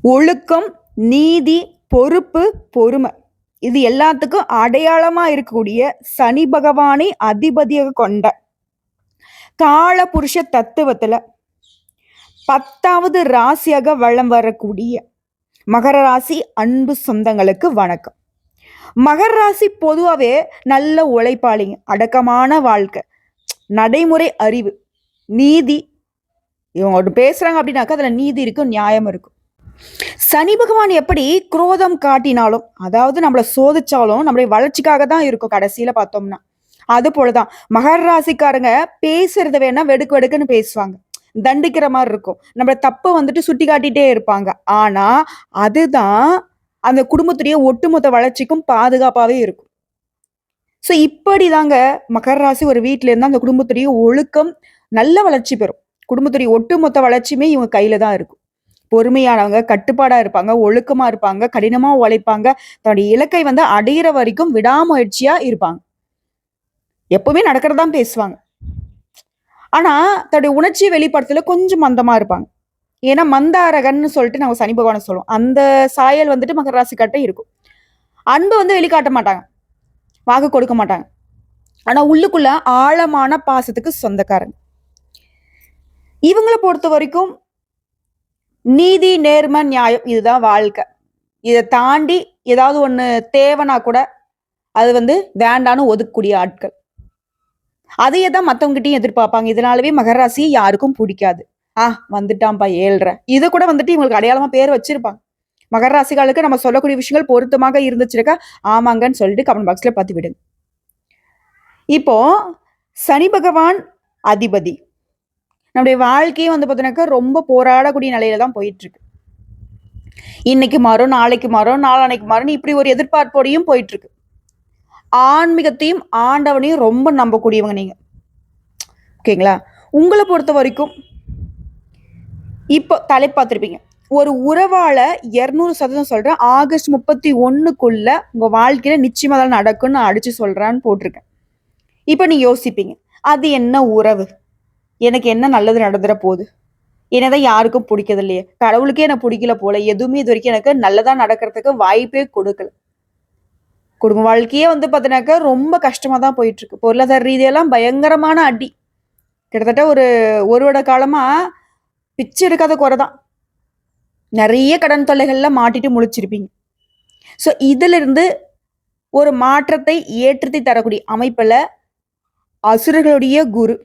ஒழுக்கம், நீதி, பொறுப்பு, பொறுமை. இது எல்லாத்துக்கும் அடையாளமா இருக்கக்கூடிய சனி பகவானை அதிபதியாக கொண்ட கால புருஷ தத்துவத்துல 10வது ராசியாக வளம் வரக்கூடிய மகர ராசி அன்பு சொந்தங்களுக்கு வணக்கம். மகர ராசி பொதுவாகவே நல்ல உழைப்பாளிங்க, அடக்கமான வாழ்க்கை, நடைமுறை அறிவு, நீதி. இவங்க பேசுறாங்க அப்படின்னாக்கா அதுல நீதி இருக்கும், நியாயம் இருக்கும். சனி பகவான் எப்படி குரோதம் காட்டினாலும், அதாவது நம்மளை சோதிச்சாலும் நம்மளுடைய வளர்ச்சிக்காக தான் இருக்கும் கடைசியில பார்த்தோம்னா. அது போலதான் மகர ராசிக்காரங்க பேசுறது வேணா வெடுக்கு வெடுக்குன்னு பேசுவாங்க, தண்டிக்கிற மாதிரி இருக்கும், நம்மள தப்பு வந்துட்டு சுட்டி காட்டிட்டே இருப்பாங்க. ஆனா அதுதான் அந்த குடும்பத்துடைய ஒட்டுமொத்த வளர்ச்சிக்கும் பாதுகாப்பாவே இருக்கும். ஸோ இப்படிதாங்க மகர ராசி ஒரு வீட்டுல இருந்தா அந்த குடும்பத்துடைய ஒழுக்கம் நல்ல வளர்ச்சி பெறும். குடும்பத்துடைய ஒட்டுமொத்த வளர்ச்சியுமே இவங்க கையில தான் இருக்கும். பொறுமையானவங்க, கட்டுப்பாடா இருப்பாங்க, ஒழுக்கமா இருப்பாங்க, கடினமா உழைப்பாங்க, தன்னுடைய இலக்கை அடையிற வரைக்கும் விடாமுயற்சியா இருப்பாங்க. எப்பவுமே நடக்கிறதான் பேசுவாங்க. ஆனா தன்னுடைய உணர்ச்சியை வெளிப்படுத்தல கொஞ்சம் மந்தமா இருப்பாங்க. ஏன்னா மந்தாரகன்னு சொல்லிட்டு நம்ம சனி பகவானை சொல்லுவோம். அந்த சாயல் மகர ராசிக்காட்ட இருக்கும். அன்பு வெளிக்காட்ட மாட்டாங்க, வாக்கு கொடுக்க மாட்டாங்க. ஆனா உள்ளுக்குள்ள ஆழமான பாசத்துக்கு சொந்தக்காரங்க. இவங்களை பொறுத்த வரைக்கும் நீதி, நேர்மை, நியாயம் இதுதான் வாழ்க்கை. இதை தாண்டி ஏதாவது ஒண்ணு தேவைனா கூட அது வேண்டான்னு ஒதுக்கக்கூடிய ஆட்கள். அதையே தான் மற்றவங்ககிட்டையும் எதிர்பார்ப்பாங்க. இதனாலவே மகர ராசியை யாருக்கும் பிடிக்காது. வந்துட்டான்ப்பா 7.5 இதை கூட இவங்களுக்கு அடையாளமா பேர் வச்சிருப்பாங்க. மகர ராசிகளுக்கு நம்ம சொல்லக்கூடிய விஷயங்கள் பொருத்தமாக இருந்துச்சுக்கா ஆமாங்கன்னு சொல்லிட்டு கமெண்ட் பாக்ஸ்ல பார்த்து விடுங்க. இப்போ சனி பகவான் அதிபதி நம்முடைய வாழ்க்கையே பார்த்தீங்கன்னாக்கா ரொம்ப போராடக்கூடிய நிலையில தான் போயிட்டு இருக்கு. இன்னைக்கு மாறும், நாளைக்கு மாறும், நாளானைக்கு மாறும், இப்படி ஒரு எதிர்பார்ப்போடையும் போயிட்டு இருக்கு. ஆன்மீகத்தையும் ஆண்டவனையும் ரொம்ப நம்பக்கூடியவங்க நீங்க, ஓகேங்களா? உங்களை பொறுத்த வரைக்கும் இப்போ தலை பார்த்துருப்பீங்க, ஒரு உறவால 200% சொல்றேன், ஆகஸ்ட் 31க்குள்ள உங்க வாழ்க்கையில நிச்சயமா தான் நடக்கும்னு அடிச்சு சொல்றான்னு போட்டிருக்கேன். இப்போ நீ யோசிப்பீங்க, அது என்ன உறவு, எனக்கு என்ன நல்லது நடந்துட போகுது, என்னதான் யாருக்கும் பிடிக்கிறது இல்லையே, கடவுளுக்கே எனக்கு பிடிக்கல போல, எதுவுமே இது வரைக்கும் எனக்கு நல்லதா நடக்கிறதுக்கு வாய்ப்பே கொடுக்கல, குடும்ப வாழ்க்கையே பார்த்தீங்கன்னாக்கா ரொம்ப கஷ்டமா தான் போயிட்டு இருக்கு, பொருளாதார ரீதியெல்லாம் பயங்கரமான அடி, கிட்டத்தட்ட ஒரு வருட காலமா பிச்சு எடுக்காத குறைதான், நிறைய கடன் தொல்லைகள்ல மாட்டிட்டு முழிச்சிருப்பீங்க. ஸோ இதுல இருந்து ஒரு மாற்றத்தை ஏற்றத்தை தரக்கூடிய அமைப்புல அசுரர்களுடைய குரு,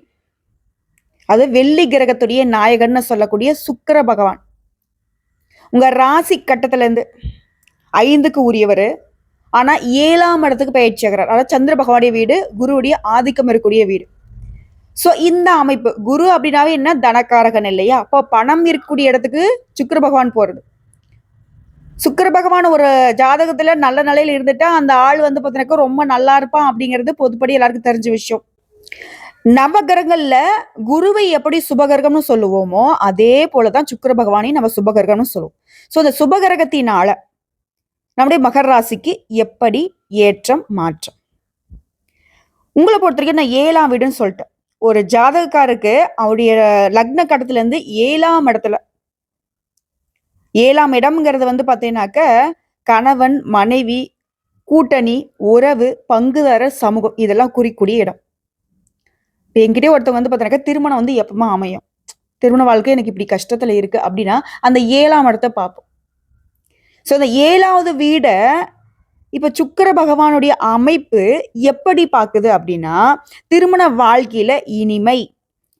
அது வெள்ளி கிரகத்துடைய நாயகன்னு சொல்லக்கூடிய சுக்கிர பகவான் உங்க ராசி கட்டத்துல இருந்து 5க்கு உரியவர். ஆனா 7ஆம் இடத்துக்கு பயிற்சி ஆகிறார். அதாவது சந்திர பகவானுடைய வீடு, குருவுடைய ஆதிக்கம் இருக்கக்கூடிய வீடு. ஸோ இந்த அமைப்பு குரு அப்படின்னாவே என்ன, தனக்காரகன் இல்லையா? அப்போ பணம் இருக்கக்கூடிய இடத்துக்கு சுக்கிர பகவான் போறது. சுக்கிர பகவான் ஒரு ஜாதகத்துல நல்ல நிலையில இருந்துட்டா அந்த ஆள் பார்த்தீங்கன்னாக்கா ரொம்ப நல்லா இருப்பான் அப்படிங்கிறது பொதுப்படி எல்லாருக்கும் தெரிஞ்ச விஷயம். நவகிரகங்கள்ல குருவை எப்படி சுபகிரகம்னு சொல்லுவோமோ அதே போலதான் சுக்கிர பகவானையும் நம்ம சுபகிரகம்னு சொல்லுவோம். ஸோ இந்த சுபகிரகத்தினால நம்முடைய மகர ராசிக்கு எப்படி ஏற்றம் மாற்றம். உங்களை பொறுத்த வரைக்கும் நான் 7ஆம் வீடுன்னு சொல்லிட்டேன். ஒரு ஜாதகக்காருக்கு அவருடைய லக்ன கட்டத்துல இருந்து 7ஆம் இடத்துல, 7ஆம் இடம்ங்கிறது பார்த்தீங்கன்னாக்க கணவன், மனைவி, கூட்டணி, உறவு, பங்குதாரர், சமூகம் இதெல்லாம் குறிக்கூடிய இடம். இப்போ என்கிட்டே ஒருத்தவங்க பார்த்தீங்கன்னாக்கா திருமணம் எப்பவுமே அமையும், திருமண வாழ்க்கை எனக்கு இப்படி கஷ்டத்துல இருக்கு அப்படின்னா அந்த 7ஆம் இடத்தை பார்ப்போம். ஸோ அந்த 7வது வீடை இப்ப சுக்கிர பகவானுடைய அமைப்பு எப்படி பாக்குது அப்படின்னா, திருமண வாழ்க்கையில இனிமை,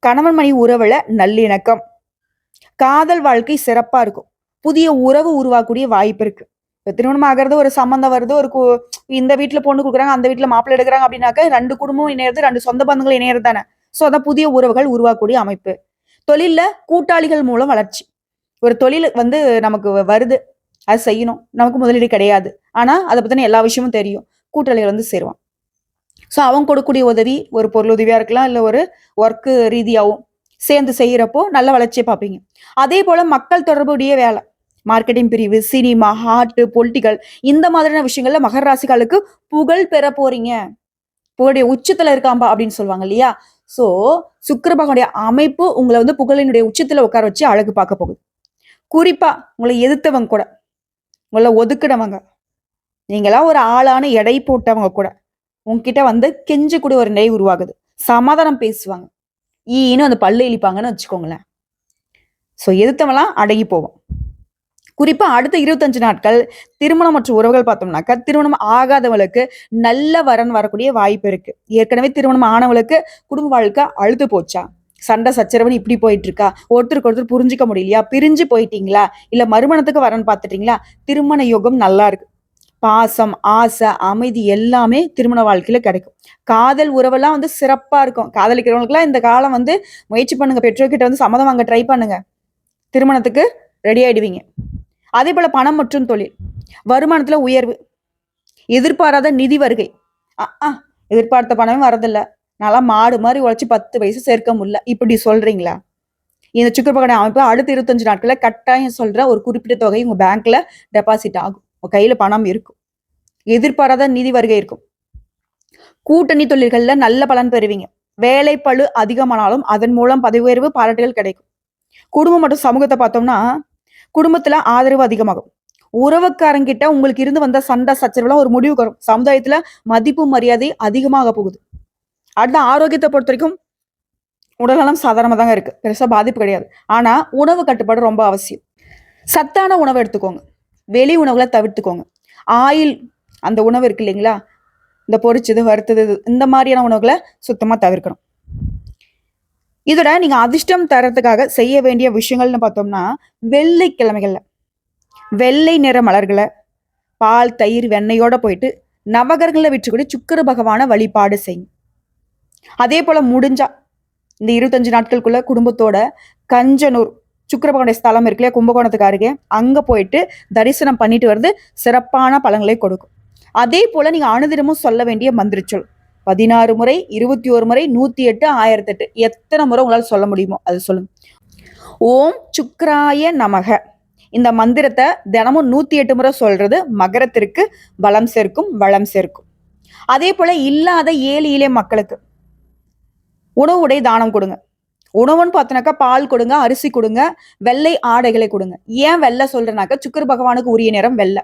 கணவன் மனைவி உறவுல நல்லிணக்கம், காதல் வாழ்க்கை சிறப்பா இருக்கும், புதிய உறவு உருவாக்கக்கூடிய வாய்ப்பு இருக்கு. இப்ப திருமணம் ஆகிறது, ஒரு சம்பந்தம் வருது, ஒரு இந்த வீட்டுல பொண்ணு கொடுக்குறாங்க, அந்த வீட்டுல மாப்பிள்ளை எடுக்கிறாங்க அப்படின்னாக்க 2 குடும்பம் இணையிறது, 2 சொந்த பந்தங்கள் இணையிறது தானே. ஸோ அதான் புதிய உறவுகள் உருவாக்கக்கூடிய அமைப்பு. தொழில்ல கூட்டாளிகள் மூலம் வளர்ச்சி, ஒரு தொழில் நமக்கு வருது, அது செய்யணும், நமக்கு முதலீடு கிடையாது, ஆனா அதை பத்தின எல்லா விஷயமும் தெரியும், கூட்டாளிகள் சேருவான். ஸோ அவங்க கொடுக்கக்கூடிய உதவி ஒரு பொருள் உதவியா இருக்கலாம், இல்லை ஒரு ஒர்க்கு ரீதியாகவும் சேர்ந்து செய்யறப்போ நல்ல வளர்ச்சியை பார்ப்பீங்க. அதே போல மக்கள் தொடர்புடைய வேலை, மார்க்கெட்டிங் பிரிவு, சினிமா, ஆர்ட், பொலிட்டிக்கல், இந்த மாதிரியான விஷயங்கள்ல மகர ராசிகளுக்கு புகழ் பெற போறீங்க, புகழுடைய உச்சத்துல இருக்காம்பா அப்படின்னு சொல்லுவாங்க இல்லையா. ஸோ சுக்கிர பகவானுடைய அமைப்பு உங்களை புகழினுடைய உச்சத்துல உட்கார வச்சு அழகு பார்க்க போகுது. குறிப்பா உங்களை எதிர்த்தவங்க கூட, உங்களை ஒதுக்குனவங்க, நீங்களா ஒரு ஆளான எடை போட்டவங்க கூட உங்ககிட்ட வந்து கெஞ்சு கூட ஒரு நிலை உருவாகுது. சமாதானம் பேசுவாங்க. ஈன்னு அந்த பல்லு இழிப்பாங்கன்னு வச்சுக்கோங்களேன். ஸோ எதிர்த்தவன்லாம் அடங்கி போவோம். குறிப்பா அடுத்த 25 நாட்கள் திருமணம் மற்றும் உறவுகள் பார்த்தோம்னாக்கா, திருமணம் ஆகாதவங்களுக்கு நல்ல வரன் வரக்கூடிய வாய்ப்பு இருக்கு. ஏற்கனவே திருமணம் ஆனவங்களுக்கு குடும்ப வாழ்க்கை அழுத்து போச்சா? சண்டை சச்சரவுன்னு இப்படி போயிட்டு இருக்கா? ஒருத்தருக்கு ஒருத்தர் புரிஞ்சுக்க முடியலையா? பிரிஞ்சு போயிட்டீங்களா? இல்ல மறுமணத்துக்கு வரன் பார்த்துட்டீங்களா? திருமண யோகம் நல்லா இருக்கு. பாசம், ஆசை, அமைதி எல்லாமே திருமண வாழ்க்கையில கிடைக்கும். காதல் உறவெல்லாம் வந்து சிறப்பா இருக்கும். காதலிக்கிறவங்களுக்குலாம் இந்த காலம் வந்து முயற்சி பண்ணுங்க. பெற்றோர்கிட்ட வந்து சம்மதம் வாங்க ட்ரை பண்ணுங்க. திருமணத்துக்கு ரெடி ஆயிடுவீங்க. அதே போல பணம் மற்றும் தொழில். வருமானத்துல உயர்வு. எதிர்பாராத நிதி வருகை. எதிர்பார்த்த பணமே வரதில்ல. நல்லா மாடு மாதிரி உழைச்சி 10 வயசு சேர்க்க முடியல. இப்படி சொல்றீங்களா? இந்த சுக்கரபகடை அமைப்பு அடுத்த 25 நாட்கள்ல கட்டாயம் சொல்ற ஒரு குறிப்பிட்ட தொகை உங்க பேங்க்ல டெபாசிட் ஆகும். உங்க கையில பணம் இருக்கும். எதிர்பாராத நிதி வருகை இருக்கும். கூட்டணி தொழில்கள்ல நல்ல பலன் பெறுவீங்க. வேலை பளு அதிகமானாலும் அதன் மூலம் பதவி உயர்வு பாராட்டுகள் கிடைக்கும். குடும்பம் மற்றும் சமூகத்தை பார்த்தோம்னா குடும்பத்துல ஆதரவு அதிகமாகும். உறவுக்காரங்கிட்ட உங்களுக்கு இருந்து வந்த சண்டை சச்சரவுலாம் ஒரு முடிவுக்கு வரும். சமுதாயத்துல மதிப்பு மரியாதை அதிகமாக போகுது. அடுத்த ஆரோக்கியத்தை பொறுத்த வரைக்கும் உடல்நலம் சாதாரணமாக தாங்க இருக்கு. பெருசா பாதிப்பு கிடையாது. ஆனா உணவு கட்டுப்பாடு ரொம்ப அவசியம். சத்தான உணவு எடுத்துக்கோங்க. வெளி உணவுகளை தவிர்த்துக்கோங்க. ஆயில் அந்த உணவு இருக்கு இல்லைங்களா? இந்த பொரிச்சது, வறுத்தது இந்த மாதிரியான உணவுகளை சுத்தமா தவிர்க்கணும். இதோட நீங்க அதிர்ஷ்டம் தரத்துக்காக செய்ய வேண்டிய விஷயங்கள்னு பார்த்தோம்னா, வெள்ளிக்கிழமைகள்ல வெள்ளை நிற மலர்களை பால், தயிர், வெண்ணெயோட போயிட்டு நவகரங்களை விற்றுக்கூடி சுக்கிர பகவான வழிபாடு செய்யும். அதே போல முடிஞ்சா இந்த 25 நாட்களுக்குள்ள குடும்பத்தோட கஞ்சனூர் சுக்கிர பகவானுடைய ஸ்தலம் இருக்குல்லையா, கும்பகோணத்துக்கு அருகே, அங்க போயிட்டு தரிசனம் பண்ணிட்டு வருது சிறப்பான பலன்களை கொடுக்கும். அதே போல நீங்க அனுதினமும் சொல்ல வேண்டிய மந்திரச்சொல் 16 முறை, 21 முறை, 108, 1008 எத்தனை முறை உங்களால் சொல்ல முடியுமோ அது சொல்லுங்க. ஓம் சுக்ராய நமக. இந்த மந்திரத்தை தினமும் 108 முறை சொல்றது மகரத்திற்கு பலம் சேர்க்கும், வளம் சேர்க்கும். அதே போல இல்லாத ஏழை எளிய மக்களுக்கு உணவு உடை தானம் கொடுங்க. உணவுன்னு பார்த்தோன்னாக்கா பால் கொடுங்க, அரிசி கொடுங்க, வெள்ளை ஆடைகளை கொடுங்க. ஏன் வெள்ளை சொல்றேனாக்கா சுக்கிர பகவானுக்கு உரிய நிறம் வெள்ளை.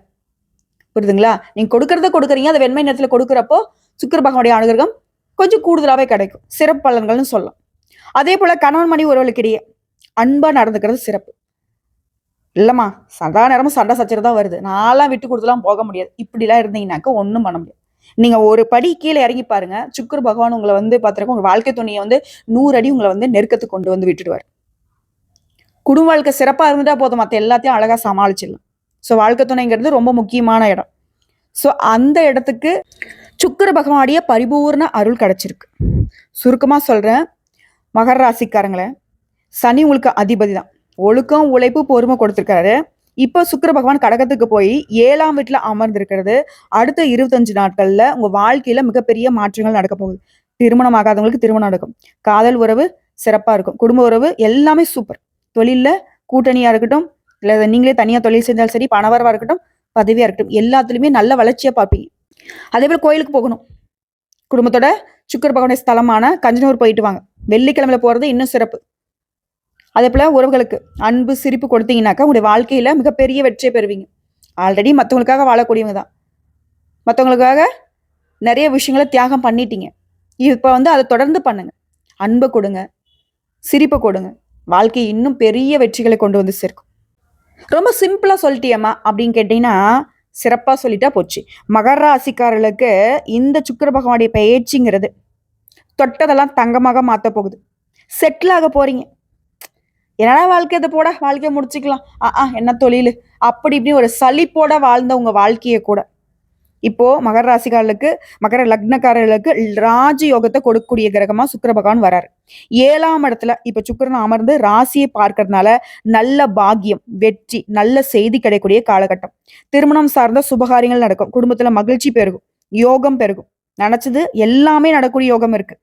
புரியுதுங்களா? நீங்க கொடுக்கறத கொடுக்குறீங்க, அதை வெண்மை நேரத்துல கொடுக்குறப்போ சுக்கிர பகவானுடைய அனுகிரகம் கொஞ்சம் கூடுதலாவே கிடைக்கும். சிறப்பு பலன்கள்னு சொல்லலாம். அதே போல கணவன் மனைவி உறவுகளுக்கிடையே அன்பா நடந்துக்கிறது சிறப்பு. இல்லம்மா சதா நேரமும் சண்டை சச்சரவு தான் வருது, நான்லாம் விட்டு கொடுத்துலாம் போக முடியாது, இப்படிலாம் இருந்தீங்கன்னாக்க ஒன்றும் பண்ண முடியாது. நீங்க ஒரு படி கீழே இறங்கி பாருங்க, சுக்கிர பகவான் உங்களை வந்து பார்த்துருக்க உங்க வாழ்க்கை துணையை வந்து 100 அடி உங்களை வந்து நெருக்கத்துக்கு கொண்டு வந்து விட்டுடுவார். குடும்ப வாழ்க்கை சிறப்பா இருந்துட்டா போதும், மற்ற எல்லாத்தையும் அழகா சமாளிச்சிடலாம். ஸோ வாழ்க்கை துணைங்கிறது ரொம்ப முக்கியமான இடம். ஸோ அந்த இடத்துக்கு சுக்கிர பகவானுடைய பரிபூர்ண அருள் கிடைச்சிருக்கு. சுருக்கமா சொல்றேன், மகர ராசிக்காரங்களே, சனி உங்களுக்கு அதிபதி தான். ஒழுக்கம், உழைப்பு, பொறுமை கொடுத்துருக்காரு. இப்போ சுக்கிர பகவான் கடகத்துக்கு போய் 7ஆம் வீட்டுல அமர்ந்திருக்கிறது. அடுத்த 25 நாட்கள்ல உங்க வாழ்க்கையில மிகப்பெரிய மாற்றங்கள் நடக்க போகுது. திருமணம் ஆகாதவங்களுக்கு திருமணம் நடக்கும். காதல் உறவு சிறப்பா இருக்கும். குடும்ப உறவு எல்லாமே சூப்பர். தொழில்ல கூட்டணியா இருக்கட்டும், இல்ல நீங்களே தனியா தொழில் செஞ்சாலும் சரி, பணவரவா இருக்கட்டும், பதவியா இருக்கட்டும், எல்லாத்துலயுமே நல்ல வளர்ச்சியா பார்ப்பீங்க. அதே போல கோயிலுக்கு போகணும். குடும்பத்தோட சுக்கிர பகவானுடைய ஸ்தலமான கஞ்சனூர் போயிட்டு வாங்க. வெள்ளிக்கிழமையில போறது இன்னும் சிறப்பு. அதே போல உறவுகளுக்கு அன்பு, சிரிப்பு கொடுத்தீங்கன்னாக்கா உங்களுடைய வாழ்க்கையில மிகப்பெரிய வெற்றியை பெறுவீங்க. ஆல்ரெடி மற்றவங்களுக்காக வாழக்கூடியவங்க தான். மற்றவங்களுக்காக நிறைய விஷயங்களை தியாகம் பண்ணிட்டீங்க. இப்போ வந்து அதை தொடர்ந்து பண்ணுங்க. அன்பை கொடுங்க, சிரிப்பை கொடுங்க. வாழ்க்கை இன்னும் பெரிய வெற்றிகளை கொண்டு வந்து சேர்க்கும். ரொம்ப சிம்பிளா சொல்லிட்டியம்மா அப்படின்னு கேட்டீங்கன்னா சிறப்பா சொல்லிட்டா போச்சு. மகர ராசிக்காரர்களுக்கு இந்த சுக்கிர பகவானுடைய பயிற்சிங்கிறது தொட்டதெல்லாம் தங்கமாக மாற்ற போகுது. செட்டில் ஆக போறீங்க. என்னடா வாழ்க்கை, இதை போட வாழ்க்கையை முடிச்சுக்கலாம், என்ன தொழில், அப்படி இப்படி ஒரு சலிப்போட வாழ்ந்த உங்க வாழ்க்கையை கூட இப்போ மகர ராசிக்காரர்களுக்கு, மகர லக்னக்காரர்களுக்கு ராஜ யோகத்தை கொடுக்கக்கூடிய கிரகமா சுக்கிர பகவான் வராரு. 7ஆம் இடத்துல இப்ப சுக்கிரன் அமர்ந்து ராசியை பார்க்கறதுனால நல்ல பாக்கியம், வெற்றி, நல்ல செய்தி கிடைக்கக்கூடிய காலகட்டம். திருமணம் சார்ந்த சுபகாரியங்கள் நடக்கும். குடும்பத்துல மகிழ்ச்சி பெருகும், யோகம் பெருகும். நினைச்சது எல்லாமே நடக்கூடிய யோகம் இருக்கு.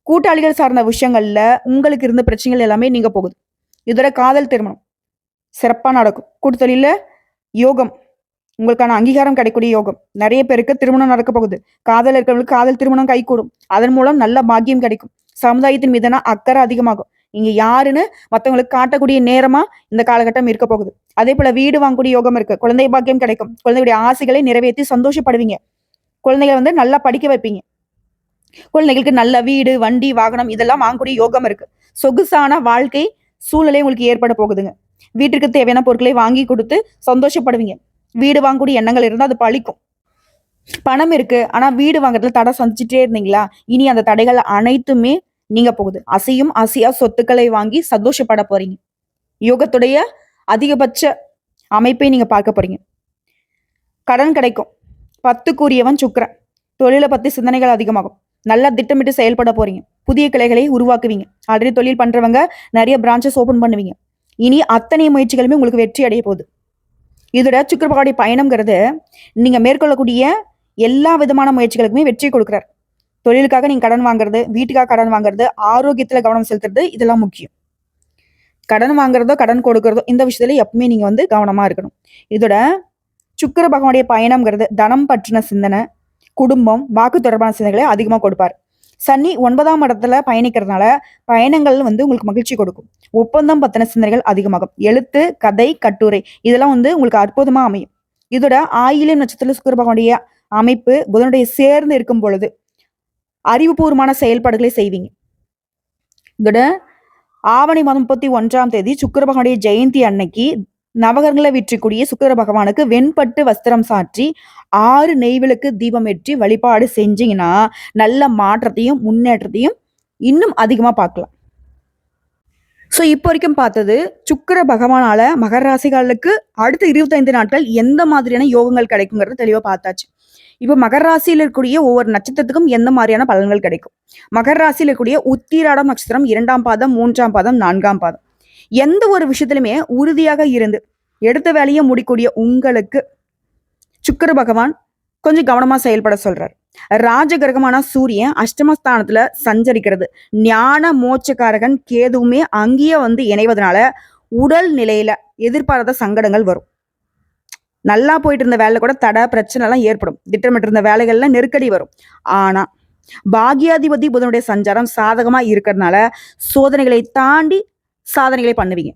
கூட்டாளிகள் சார்ந்த விஷயங்கள்ல உங்களுக்கு இருந்த பிரச்சனைகள் எல்லாமே நீங்க போகுது. இதோட காதல் திருமணம் சிறப்பா நடக்கும். கூட்டுத்தொழில யோகம், உங்களுக்கான அங்கீகாரம் கிடைக்கக்கூடிய யோகம். நிறைய பேருக்கு திருமணம் நடக்க போகுது. காதல் இருக்கிறவங்களுக்கு காதல் திருமணம் கைகூடும். அதன் மூலம் நல்ல பாக்கியம் கிடைக்கும். சமுதாயத்தின் மீதான அக்கறை அதிகமாகும். நீங்க யாருன்னு மற்றவங்களுக்கு காட்டக்கூடிய நேரமா இந்த காலகட்டம் இருக்க போகுது. அதே போல வீடு வாங்கக்கூடிய யோகம் இருக்கு. குழந்தை பாக்கியம் கிடைக்கும். குழந்தையுடைய ஆசைகளை நிறைவேற்றி சந்தோஷப்படுவீங்க. குழந்தைகளை வந்து நல்லா படிக்க வைப்பீங்க. குழந்தைகளுக்கு நல்ல வீடு, வண்டி, வாகனம் இதெல்லாம் வாங்கக்கூடிய யோகம் இருக்கு. சொகுசான வாழ்க்கை சூழ்நிலை உங்களுக்கு ஏற்பட போகுதுங்க. வீட்டுக்கு தேவையான பொருட்களை வாங்கி கொடுத்து சந்தோஷப்படுவீங்க. வீடு வாங்கக்கூடிய எண்ணங்கள் இருந்தால் அது பழிக்கும். பணம் இருக்கு, ஆனா வீடு வாங்குறதுல தடை சந்திச்சுட்டே இருந்தீங்களா? இனி அந்த தடைகள் அனைத்துமே நீங்க போகுது. அசையும் அசையா சொத்துக்களை வாங்கி சந்தோஷப்பட போறீங்க. யோகத்துடைய அதிகபட்ச அமைப்பை நீங்க பார்க்க போறீங்க. கடன் கிடைக்கும். 10க்குரியவன் சுக்கிரன். தொழிலை பத்தி சிந்தனைகள் அதிகமாகும். நல்லா திட்டமிட்டு செயல்பட போறீங்க. புதிய கிளைகளை உருவாக்குவீங்க. ஆல்ரெடி தொழில் பண்றவங்க நிறைய பிரான்ச்சஸ் ஓபன் பண்ணுவீங்க. இனி அத்தனை முயற்சிகளுமே உங்களுக்கு வெற்றி அடைய போகுது. இதோட சுக்கிர பகவானுடைய பயணம்ங்கிறது நீங்க மேற்கொள்ளக்கூடிய எல்லா விதமான முயற்சிகளுக்குமே வெற்றி கொடுக்குறார். தொழிலுக்காக நீங்க கடன் வாங்குறது, வீட்டுக்காக கடன் வாங்குறது, ஆரோக்கியத்துல கவனம் செலுத்துறது இதெல்லாம் முக்கியம். கடன் வாங்குறதோ கடன் கொடுக்கறதோ இந்த விஷயத்துல எப்பவுமே நீங்க வந்து கவனமா இருக்கணும். இதோட சுக்கிர பகவானுடைய பயணம்ங்கிறது தனம் பற்றின சிந்தனை, குடும்பம், வாக்கு தொடர்பான சிந்தனைகளை அதிகமா கொடுப்பார். சனி 9ஆம் இடத்துல பயணிக்கிறதுனால பயணங்கள் வந்து உங்களுக்கு மகிழ்ச்சி கொடுக்கும். ஒப்பந்தம் பத்தின சிந்தனைகள் அதிகமாகும். எழுத்து, கதை, கட்டுரை இதெல்லாம் வந்து உங்களுக்கு அற்புதமா அமையும். இதோட ஆயிலியம் நட்சத்திரத்துல சுக்கிர பகவானுடைய அமைப்பு புதனுடைய சேர்ந்து இருக்கும் பொழுது அறிவுபூர்வமான செயல்பாடுகளை செய்வீங்க. இதோட ஆவணி மாதம் 31ஆம் தேதி சுக்கிர பகவானுடைய ஜெயந்தி அன்னைக்கு நவகரங்களை விற்றக்கூடிய சுக்கிர பகவானுக்கு வெண்பட்டு வஸ்திரம் சாற்றி 6 நெய்விளக்கு தீபம் ஏற்றி வழிபாடு செஞ்சீங்கன்னா நல்ல மாற்றத்தையும் முன்னேற்றத்தையும் இன்னும் அதிகமா பார்க்கலாம். ஸோ இப்போ வரைக்கும் பார்த்தது சுக்கிர பகவானால மகர ராசிகளுக்கு அடுத்த 25 நாட்கள் எந்த மாதிரியான யோகங்கள் கிடைக்குங்கிறது தெளிவாக பார்த்தாச்சு. இப்போ மகர ராசியில் இருக்கக்கூடிய ஒவ்வொரு நட்சத்திரத்துக்கும் எந்த மாதிரியான பலன்கள் கிடைக்கும். மகர ராசியில் இருக்கக்கூடிய உத்திராடம் நட்சத்திரம் 2ஆம் பாதம், 3ஆம் பாதம், 4ஆம் பாதம் எந்த ஒரு விஷயத்திலுமே உறுதியாக இருந்து எடுத்த வேலையை முடிக்கூடிய உங்களுக்கு சுக்கிர பகவான் கொஞ்சம் கவனமா செயல்பட சொல்றார். ராஜகிரகமான சூரியன் அஷ்டமஸ்தானத்துல சஞ்சரிக்கிறது. ஞான மோட்சக்காரகன் கேதுவுமே அங்கேயே வந்து இணைவதனால உடல் நிலையில எதிர்பாராத சங்கடங்கள் வரும். நல்லா போயிட்டு இருந்த வேலை கூட தடை பிரச்சனை எல்லாம் ஏற்படும். திட்டமிட்டு இருந்த வேலைகள்ல நெருக்கடி வரும். ஆனா பாக்யாதிபதி புதனுடைய சஞ்சாரம் சாதகமா இருக்கிறதுனால சோதனைகளை தாண்டி சாதனைகளை பண்ணுவீங்க.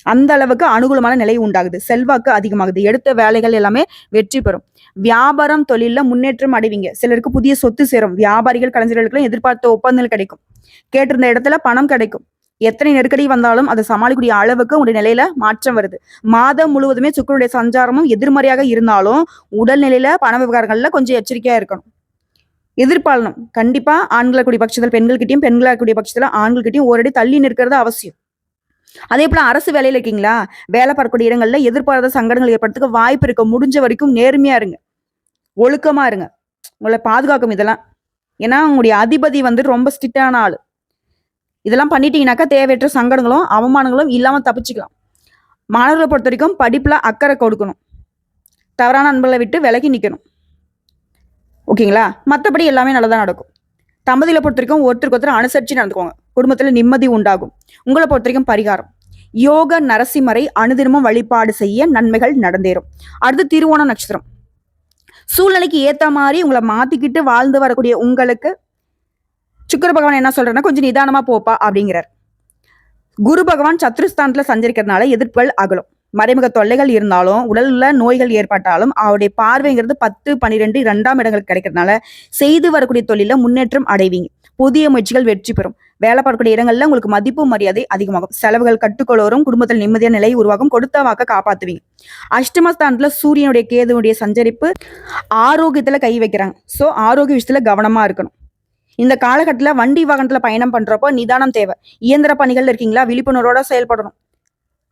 அந்த அளவுக்கு அனுகூலமான நிலை உண்டாகுது. செல்வாக்கு அதிகமாகுது. எடுத்த வேலைகள் எல்லாமே வெற்றி பெறும். வியாபாரம் தொழில முன்னேற்றம் அடைவீங்க. சிலருக்கு புதிய சொத்து சேரும். வியாபாரிகள் கலைஞர்களுக்கு எதிர்பார்த்த ஒப்பந்தங்கள் கிடைக்கும். கேட்டிருந்த இடத்துல பணம் கிடைக்கும். எத்தனை நெருக்கடி வந்தாலும் அதை சமாளிக்கூடிய அளவுக்கு உங்களுடைய நிலையில மாற்றம் வருது. மாதம் முழுவதுமே சுக்கிரனுடைய சஞ்சாரமும் எதிர்மறையாக இருந்தாலும் உடல்நிலையில பண விவகாரங்கள்ல கொஞ்சம் எச்சரிக்கையா இருக்கணும். எதிர்பாலனம் கண்டிப்பா ஆண்களை கூடிய பட்சத்தில் பெண்கள்கிட்டையும், பெண்களா கூடிய பட்சத்துல ஆண்கள்கிட்டையும் ஓரடி தள்ளி நிற்கிறது அவசியம். அதே போல அரசு வேலையில இருக்கீங்களா, வேலை பார்க்கக்கூடிய இடங்கள்ல எதிர்பாராத சங்கடங்கள் ஏற்படுறதுக்கு வாய்ப்பு இருக்க. முடிஞ்ச வரைக்கும் நேர்மையா இருங்க, ஒழுக்கமா இருங்க. உங்களை பாதுகாக்கும் இதெல்லாம். ஏன்னா உங்களுடைய அதிபதி வந்து ரொம்ப ஸ்ட்ரிக்டான ஆளு. இதெல்லாம் பண்ணிட்டீங்கன்னாக்கா தேவையற்ற சங்கடங்களும் அவமானங்களும் இல்லாம தப்பிச்சுக்கலாம். மாணவர்களை பொறுத்த வரைக்கும் படிப்புல அக்கறை கொடுக்கணும். தவறான நண்பர்களை விட்டு விலகி நிற்கணும். ஓகேங்களா? மற்றபடி எல்லாமே நல்லதான் நடக்கும். தம்பதியில பொறுத்த வரைக்கும் ஒருத்தருக்கு ஒருத்தர் அனுசரிச்சு நடந்துக்கோங்க. குடும்பத்துல நிம்மதி உண்டாகும். உங்களை பொறுத்த வரைக்கும் பரிகாரம் யோக நரசிம்மரை அனுதினமும் வழிபாடு செய்ய நன்மைகள் நடந்தேறும். அடுத்து திருவோண நட்சத்திரம். சூழ்நிலைக்கு ஏத்த மாதிரி உங்களை மாத்திக்கிட்டு வாழ்ந்து வரக்கூடிய உங்களுக்கு சுக்கிர பகவான் என்ன சொல்றேன்னா கொஞ்சம் நிதானமா போப்பா அப்படிங்கிறார். குரு பகவான் சத்ருஸ்தானத்துல சஞ்சரிக்கிறதுனால எதிர்ப்புகள் அகலும். மறைமுக தொல்லைகள் இருந்தாலும் உடல்ல நோய்கள் ஏற்பட்டாலும் அவருடைய பார்வைங்கிறது 10, 12, 2ஆம் இடங்களுக்கு கிடைக்கிறதுனால செய்து வரக்கூடிய தொழில முன்னேற்றம் அடைவீங்க. புதிய முயற்சிகள் வெற்றி பெறும். வேலை பார்க்கக்கூடிய இடங்கள்ல உங்களுக்கு மதிப்பு மரியாதை அதிகமாகும். செலவுகள் கட்டுக்கொள்ளரும். குடும்பத்தில் நிம்மதியான நிலை உருவாகும். கொடுத்த வாக்க காப்பாத்துவீங்க. அஷ்டமஸ்தானத்துல சூரியனுடைய கேதுனுடைய சஞ்சரிப்பு ஆரோக்கியத்துல கை வைக்கிறாங்க. ஸோ ஆரோக்கிய விஷயத்துல கவனமா இருக்கணும். இந்த காலகட்டத்தில் வண்டி வாகனத்துல பயணம் பண்றப்போ நிதானம் தேவை. இயந்திர பணிகள் இருக்கீங்களா, விழிப்புணர்வோட செயல்படணும்.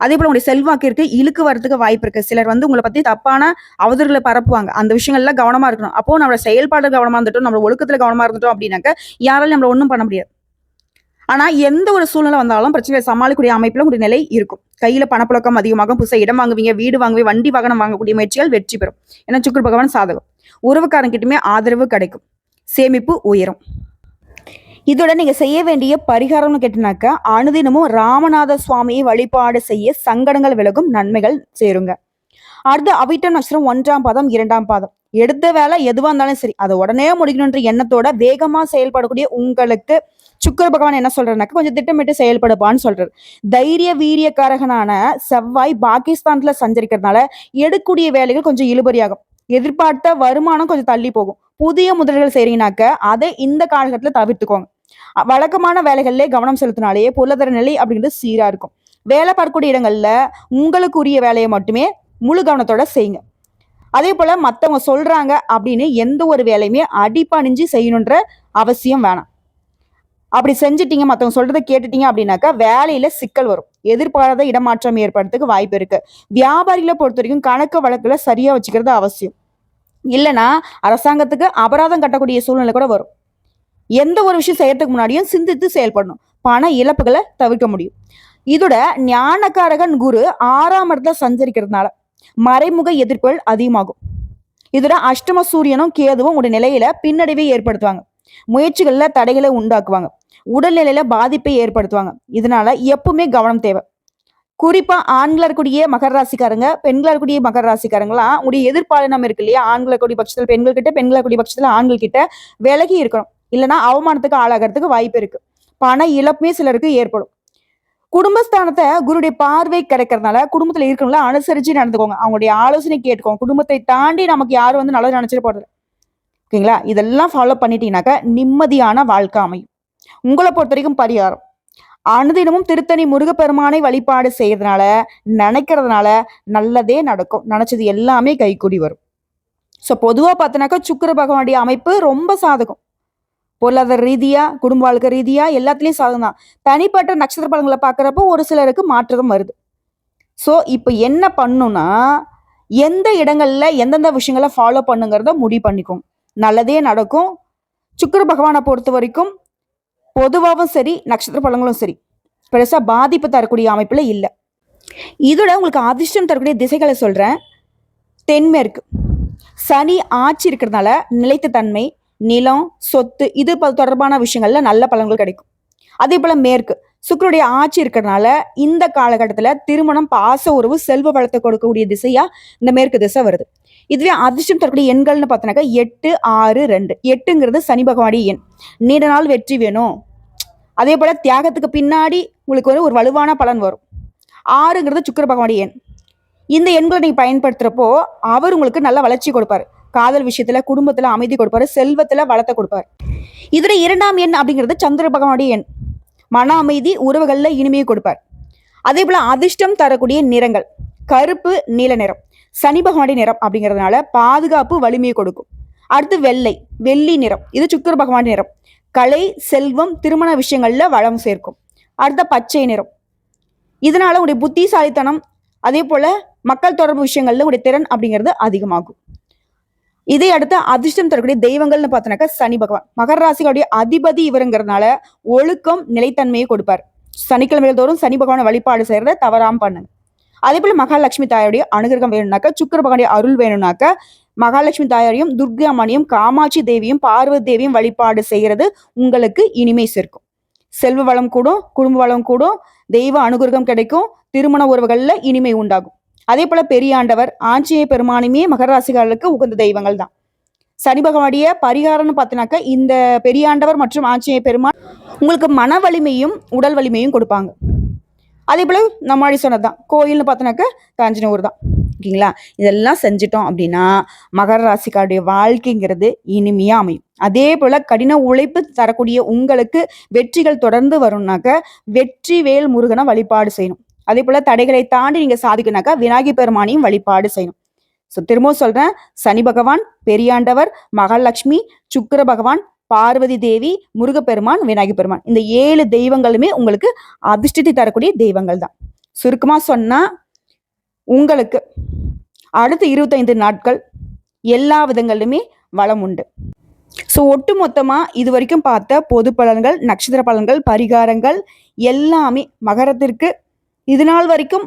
அதே போல உங்களுடைய செல்வாக்கிற்கு இழுக்கு வரதுக்கு வாய்ப்பு இருக்கு. சிலர் வந்து உங்களை பத்தி தப்பான அவதூறுகளை பரப்புவாங்க. அந்த விஷயங்கள்ல கவனமா இருக்கணும். அப்போ நம்மளோட செயல்பாடு கவனமா இருந்துட்டோம், நம்மளோட ஒழுக்கத்துல கவனமா இருந்துட்டோம் அப்படின்னாக்க யாராலும் நம்மள ஒன்றும் பண்ண முடியாது. ஆனா எந்த ஒரு சூழ்நிலை வந்தாலும் பிரச்சனையை சமாளிக்கக்கூடிய அமைப்புல உங்களுடைய நிலை இருக்கும். கையில பணப்புழக்கம் அதிகமாகும். புதுசா இடம் வாங்குவீங்க, வீடு வாங்குவீங்க, வண்டி வாகனம் வாங்கக்கூடிய முயற்சிகள் வெற்றி பெறும். ஏன்னா சுக்கிர பகவான் சாதகம். உறவுக்காரங்கிட்டுமே ஆதரவு கிடைக்கும். சேமிப்பு உயரும். இதோட நீங்க செய்ய வேண்டிய பரிகாரம்னு கேட்டினாக்கா அனுதினமும் ராமநாத சுவாமியை வழிபாடு செய்ய சங்கடங்கள் விலகும், நன்மைகள் சேருங்க. அடுத்து அவிட்டம் நட்சத்திரம் 1ஆம் பாதம், 2ஆம் பாதம். எடுத்த வேலை எதுவா இருந்தாலும் சரி அதை உடனே முடிக்கணுன்ற எண்ணத்தோட வேகமா செயல்படக்கூடிய உங்களுக்கு சுக்கிர பகவான் என்ன சொல்றாருனாக்க கொஞ்சம் திட்டமிட்டு செயல்படுப்பான்னு சொல்றாரு. தைரிய வீரியக்காரகனான செவ்வாய் பாகிஸ்தான்ல சஞ்சரிக்கிறதுனால எடுக்கக்கூடிய வேலைகள் கொஞ்சம் இழுபறியாகும். எதிர்பார்த்த வருமானம் கொஞ்சம் தள்ளி போகும். புதிய முதலீடுகள் செய்றீங்கனாக்க அதை இந்த காலகட்டத்துல தவிர்த்துக்கோங்க. வழக்கமான வேலைகள்ல கவனம் செலுத்தினாலேயே பொருளாதார நிலை அப்படிங்கிறது சீரா இருக்கும். வேலை பார்க்கக்கூடிய இடங்கள்ல உங்களுக்கு உரிய வேலையை மட்டுமே முழு கவனத்தோட செய்யுங்க. அதே போல மத்தவங்க சொல்றாங்க அப்படின்னு எந்த ஒரு வேலையுமே அடிபணிஞ்சு செய்யணுன்ற அவசியம் வேணாம். அப்படி செஞ்சுட்டீங்க, மத்தவங்க சொல்றதை கேட்டுட்டீங்க அப்படின்னாக்கா வேலையில சிக்கல் வரும். எதிர்பாராத இடமாற்றம் ஏற்படுறதுக்கு வாய்ப்பு இருக்கு. வியாபாரிகளை பொறுத்த வரைக்கும் கணக்கு வழக்குல சரியா வச்சுக்கிறது அவசியம். இல்லைன்னா அரசாங்கத்துக்கு அபராதம் கட்டக்கூடிய சூழ்நிலை கூட வரும். எந்த ஒரு விஷயம் செய்யறதுக்கு முன்னாடியும் சிந்தித்து செயல்படணும். பண இழப்புகளை தவிர்க்க முடியும். இதோட ஞானக்காரகன் குரு 6ஆம் இடத்துல சஞ்சரிக்கிறதுனால மறைமுக எதிர்ப்புகள் அதிகமாகும். இதோட அஷ்டம சூரியனும் கேதுவும் உடைய நிலையில பின்னடைவை ஏற்படுத்துவாங்க. முயற்சிகள்ல தடைகளை உண்டாக்குவாங்க. உடல்நிலையில பாதிப்பை ஏற்படுத்துவாங்க. இதனால எப்பவுமே கவனம் தேவை. குறிப்பா ஆண்களா இருக்கக்கூடிய மகர ராசிக்காரங்க, பெண்களா இருக்கக்கூடிய மகர ராசிக்காரங்களாம் உடைய எதிர்பாலினம் இருக்கு இல்லையா, ஆண்கள கூடிய பட்சத்தில் பெண்கள் கிட்ட, பெண்களா கூடிய பட்சத்துல ஆண்கள் கிட்ட விலகி இருக்கணும். இல்லைன்னா அவமானத்துக்கு ஆளாகிறதுக்கு வாய்ப்பு இருக்கு. பண இழப்புமே சிலருக்கு ஏற்படும். குடும்பஸ்தானத்தை குருடைய பார்வை கிடைக்கிறதுனால குடும்பத்துல இருக்கவங்கள அனுசரிச்சு நடந்துக்கோங்க. அவங்களுடைய ஆலோசனை கேட்டுக்கோங்க. குடும்பத்தை தாண்டி நமக்கு யாரும் வந்து நல்லது நினைச்சிட்டு போறது. ஓகேங்களா? இதெல்லாம் ஃபாலோ பண்ணிட்டீங்கன்னாக்க நிம்மதியான வாழ்க்கை அமையும். உங்களை பொறுத்த வரைக்கும் பரிகாரம், அனுதினமும் திருத்தணி முருகப்பெருமானை வழிபாடு செய்யறதுனால, நினைக்கிறதுனால நல்லதே நடக்கும். நினைச்சது எல்லாமே கைகூடி வரும். ஸோ பொதுவா பார்த்தோன்னாக்கா சுக்கிர பகவானுடைய அமைப்பு ரொம்ப சாதகம். பொருளாதார ரீதியா, குடும்ப வாழ்க்கை ரீதியா எல்லாத்துலயும் சாதகம் தான். தனிப்பட்ட நட்சத்திர பலன்களை பார்க்குறப்போ ஒரு சிலருக்கு மாற்றம் வருது. ஸோ இப்போ என்ன பண்ணுன்னா, எந்த இடங்கள்ல எந்தெந்த விஷயங்களை ஃபாலோ பண்ணுங்கிறத முடிவு பண்ணிக்கோங்க. நல்லதே நடக்கும். சுக்கிர பகவானை பொறுத்த வரைக்கும் பொதுவாகவும் சரி, நட்சத்திர பலன்களும் சரி பெருசா பாதிப்பு தரக்கூடிய அமைப்புல இல்லை. இதோட உங்களுக்கு அதிர்ஷ்டம் தரக்கூடிய திசைகளை சொல்றேன். தென்மேற்கு சனி ஆட்சி இருக்கிறதுனால நிலைத்த தன்மை, நிலம், சொத்து இது தொடர்பான விஷயங்கள்ல நல்ல பலன்கள் கிடைக்கும். அதே போல மேற்கு சுக்கிரனுடைய ஆட்சி இருக்கிறதுனால இந்த காலகட்டத்துல திருமணம், பாச உறவு, செல்வ வளத்தை கொடுக்கக்கூடிய திசையா இந்த மேற்கு திசை வருது. இதுவே அதிர்ஷ்டம் தரக்கூடிய எண்கள்னு பார்த்தோன்னாக்கா 8, 6, 2. 8ங்கிறது சனி பகவானுடைய எண். நீண்ட நாள் வெற்றி வேணும். அதே போல தியாகத்துக்கு பின்னாடி உங்களுக்கு ஒரு வலுவான பலன் வரும். 6ங்கிறது சுக்கிர பகவானுடைய எண். இந்த எண்களை நீங்க பயன்படுத்துறப்போ அவர் உங்களுக்கு நல்ல வளர்ச்சி கொடுப்பாரு. காதல் விஷயத்துல, குடும்பத்துல அமைதி கொடுப்பாரு. செல்வத்துல வளத்தை கொடுப்பாரு. இதுல 2ஆம் எண் அப்படிங்கிறது சந்திர பகவானுடைய எண். மன அமைதி, உறவுகள்ல இனிமையை கொடுப்பார். அதே போல அதிர்ஷ்டம் தரக்கூடிய நிறங்கள் கருப்பு, நீல நிறம் சனி பகவானுடைய நிறம் அப்படிங்கிறதுனால பாதுகாப்பு, வலிமையை கொடுக்கும். அடுத்து வெள்ளை, வெள்ளி நிறம் இது சுக்கிர பகவானுடைய நிறம். கலை, செல்வம், திருமண விஷயங்கள்ல வளம் சேர்க்கும். அடுத்த பச்சை நிறம், இதனால உடைய புத்திசாலித்தனம், அதே போல மக்கள் தொடர்பு விஷயங்கள்ல உடைய திறன் அப்படிங்கிறது அதிகமாகும். இதை அடுத்த அதிர்ஷ்டம் தரக்கூடிய தெய்வங்கள்னு பார்த்தோன்னாக்கா சனி பகவான் மகர ராசிகளுடைய அதிபதி இவருங்கிறதுனால ஒழுக்கம், நிலைத்தன்மையை கொடுப்பார். சனிக்கிழமைகள் தோறும் சனி பகவானை வழிபாடு செய்யறத தவறாம பண்ணுங்க. அதே போல மகாலட்சுமி தாயாருடைய அனுகிரகம் வேணும்னாக்கா, சுக்கிர பகவானுடைய அருள் வேணும்னாக்கா மகாலட்சுமி தாயாரையும், துர்காமணியும், காமாட்சி தேவியும், பார்வதி தேவியும் வழிபாடு செய்யறது உங்களுக்கு இனிமை சேர்க்கும். செல்வ வளம் கூடும், குடும்ப வளம் கூடும், தெய்வ அனுகிரகம் கிடைக்கும், திருமண உறவுகள்ல இனிமை உண்டாகும். அதே போல பெரியாண்டவர், ஆஞ்சநேய பெருமானுமே மகர ராசிகளுக்கு உகந்த தெய்வங்கள் தான். சனி பகவானுடைய பரிகாரம்னு பார்த்தீங்கன்னாக்கா இந்த பெரியாண்டவர் மற்றும் ஆஞ்சநேய பெருமான் உங்களுக்கு மன வலிமையும் உடல் வலிமையும் கொடுப்பாங்க. அதே போல நம்மாடி சொன்னதுதான் கோயில்னு பார்த்தோன்னாக்கா தஞ்சாவூர் தான். ஓகேங்களா? இதெல்லாம் செஞ்சிட்டோம் அப்படின்னா மகர ராசிக்காருடைய வாழ்க்கைங்கிறது இனிமையா அமையும். அதே போல கடின உழைப்பு தரக்கூடிய உங்களுக்கு வெற்றிகள் தொடர்ந்து வரும்னாக்க வெற்றி வேல் முருகனை வழிபாடு செய்யணும். அதே போல தடைகளை தாண்டி நீங்க சாதிக்கணும்னாக்கா விநாயகர் பெருமானையும் வழிபாடு செய்யணும். ஸோ திரும்பவும் சொல்றேன், சனி பகவான், பெரியாண்டவர், மகாலட்சுமி, சுக்கிர பகவான், பார்வதி தேவி, முருகப்பெருமான், விநாயகர் பெருமான் இந்த 7 தெய்வங்களுமே உங்களுக்கு அதிர்ஷ்டத்தை தரக்கூடிய தெய்வங்கள் தான். சுருக்கமா சொன்னா உங்களுக்கு அடுத்த 25 நாட்கள் எல்லா விதங்களிலுமே வளம் உண்டு. ஸோ ஒட்டு மொத்தமா இது வரைக்கும் பார்த்த பொது பலன்கள், நட்சத்திர பலன்கள், பரிகாரங்கள் எல்லாமே மகரத்திற்கு இது நாள் வரைக்கும்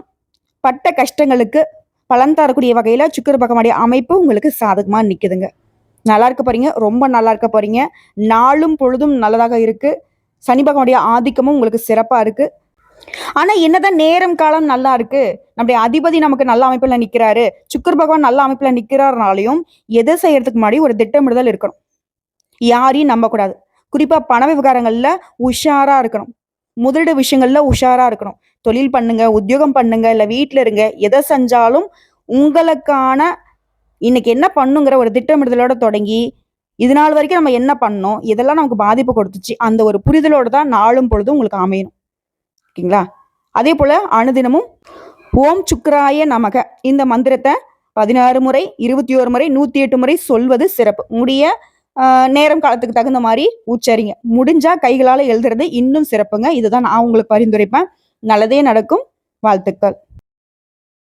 பட்ட கஷ்டங்களுக்கு பலன் தரக்கூடிய வகையில சுக்கிர பகவானுடைய அமைப்பு உங்களுக்கு சாதகமா நிக்குதுங்க. நல்லா இருக்க போறீங்க, ரொம்ப நல்லா இருக்க போறீங்க. நாளும் பொழுதும் நல்லதாக இருக்கு. சனி பகவானுடைய ஆதிக்கமும் உங்களுக்கு சிறப்பா இருக்கு. ஆனா என்னதான் நேரம் காலம் நல்லா இருக்கு, நம்முடைய அதிபதி நமக்கு நல்ல அமைப்புல நிக்கிறாரு, சுக்கிர பகவான் நல்ல அமைப்புல நிக்கிறாருனாலையும் எதை செய்யறதுக்கு முன்னாடி ஒரு திட்டமிடுதல் இருக்கணும். யாரையும் நம்பக்கூடாது. குறிப்பா பண விவகாரங்கள்ல உஷாரா இருக்கணும். முதலீடு விஷயங்கள்ல உஷாரா இருக்கணும். தொழில் பண்ணுங்க, உத்தியோகம் பண்ணுங்க, இல்ல வீட்ல இருங்க. எத செஞ்சாலும் உங்களுக்கான இன்னைக்கு என்ன பண்ணுங்கிற ஒரு திட்டமிடுதலோட தொடங்கி, இது நாள் வரைக்கும் நம்ம என்ன பண்ணோம்? இதெல்லாம் நமக்கு பாதிப்பு கொடுத்துச்சு. அந்த ஒரு புரிதலோட தான் நாளும் பொழுதும் உங்களுக்கு அமையணும். ஓகேங்களா? அதேபோல அனுதினமும் ஓம் சுக்கிராய நமக இந்த மந்திரத்த 16 முறை, 21 முறை, 108 முறை சொல்வது சிறப்பு. உங்களுடைய நேரம் காலத்துக்கு தகுந்த மாரி உச்சரிங்க. முடிஞ்சா கைகளால எழுதுறது இன்னும் சிறப்புங்க. இதுதான் நான் உங்களுக்கு பரிந்துரைப்பேன். நல்லதே நடக்கும். வாழ்த்துக்கள்.